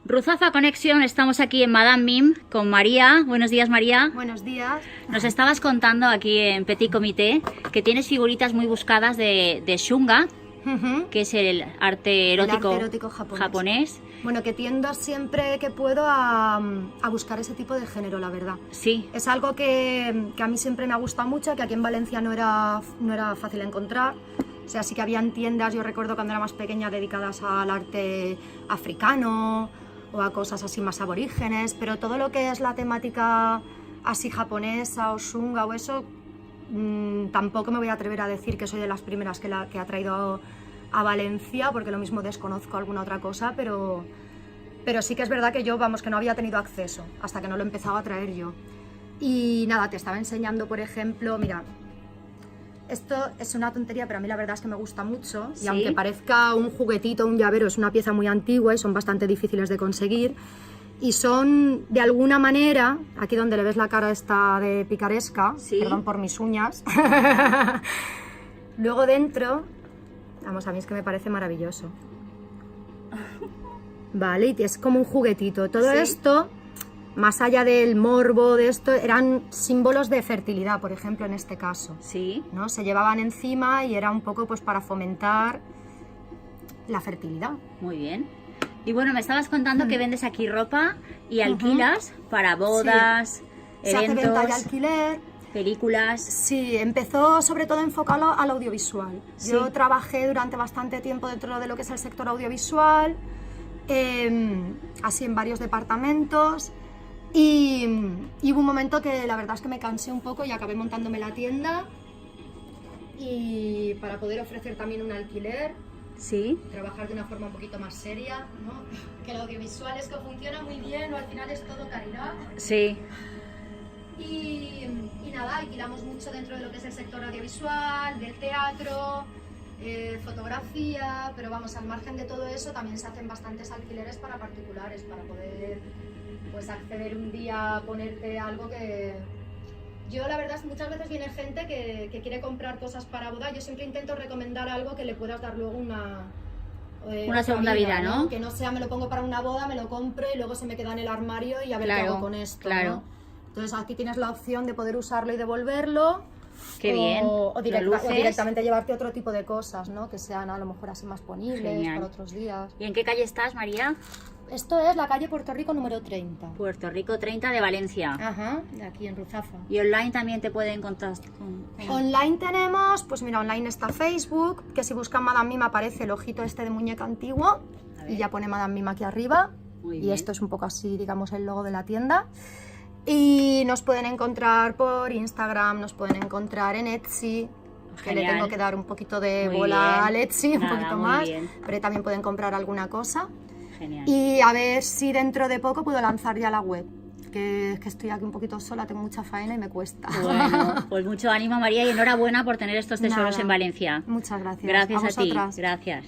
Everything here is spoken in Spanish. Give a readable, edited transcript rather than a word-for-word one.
Ruzafa Conexión, estamos aquí en Madame Mim con María. Buenos días, María. Buenos días. Nos estabas contando aquí en Petit Comité que tienes figuritas muy buscadas de shunga, que es el arte erótico japonés. Bueno, que tiendo siempre que puedo a buscar ese tipo de género, la verdad. Sí. Es algo que a mí siempre me ha gustado mucho, que aquí en Valencia no era fácil encontrar. O sea, sí que habían tiendas, yo recuerdo cuando era más pequeña, dedicadas al arte africano o a cosas así más aborígenes, pero todo lo que es la temática así japonesa o shunga o eso, tampoco me voy a atrever a decir que soy de las primeras que ha traído a Valencia, porque lo mismo desconozco alguna otra cosa, pero sí que es verdad que yo, vamos, que no había tenido acceso hasta que no lo empezaba a traer yo. Y nada, te estaba enseñando, por ejemplo, mira, esto es una tontería, pero a mí la verdad es que me gusta mucho, y aunque parezca un juguetito, un llavero, es una pieza muy antigua y son bastante difíciles de conseguir, y son, de alguna manera, aquí donde le ves la cara esta de picaresca, perdón por mis uñas, luego dentro, vamos, a mí es que me parece maravilloso, vale, y es como un juguetito, todo esto, más allá del morbo de esto, eran símbolos de fertilidad, por ejemplo, en este caso. Sí. ¿No? Se llevaban encima y era un poco pues para fomentar la fertilidad. Muy bien. Y bueno, me estabas contando que vendes aquí ropa y alquilas para bodas, eventos. Se hace venta y alquiler. Películas. Sí, empezó sobre todo enfocado al audiovisual. Sí. Yo trabajé durante bastante tiempo dentro de lo que es el sector audiovisual, así en varios departamentos. Y hubo un momento que la verdad es que me cansé un poco y acabé montándome la tienda, y para poder ofrecer también un alquiler, trabajar de una forma un poquito más seria, ¿no? Que el audiovisual es que funciona muy bien, o al final es todo caridad. Sí. Y nada, alquilamos mucho dentro de lo que es el sector audiovisual, del teatro, fotografía, pero vamos, al margen de todo eso también se hacen bastantes alquileres para particulares, para poder pues acceder un día a ponerte algo que... Yo la verdad es que muchas veces viene gente que quiere comprar cosas para boda. Yo siempre intento recomendar algo que le puedas dar luego una segunda vida, ¿no? Que no sea me lo pongo para una boda, me lo compro y luego se me queda en el armario y a ver qué hago con esto, claro. ¿no? Entonces aquí tienes la opción de poder usarlo y devolverlo. Qué bien. O directamente llevarte otro tipo de cosas, ¿no? Que sean a lo mejor así más ponibles para otros días. ¿Y en qué calle estás, María? Esto es la calle Puerto Rico número 30. Puerto Rico 30 de Valencia. Ajá, de aquí en Ruzafa. ¿Y online también te pueden encontrar? Online tenemos, pues mira, online está Facebook, que si buscan Madame Mim aparece el ojito este de muñeca antiguo y ya pone Madame Mim aquí arriba. Muy bien. Esto es un poco así, digamos, el logo de la tienda. Y nos pueden encontrar por Instagram, nos pueden encontrar en Etsy. Que le tengo que dar un poquito de bola al Etsy, un poquito más, pero también pueden comprar alguna cosa. Genial. Y a ver si dentro de poco puedo lanzar ya la web, que es que estoy aquí un poquito sola, tengo mucha faena y me cuesta. Bueno, pues mucho ánimo, María, y enhorabuena por tener estos tesoros en Valencia. Muchas gracias. Gracias a ti. Gracias.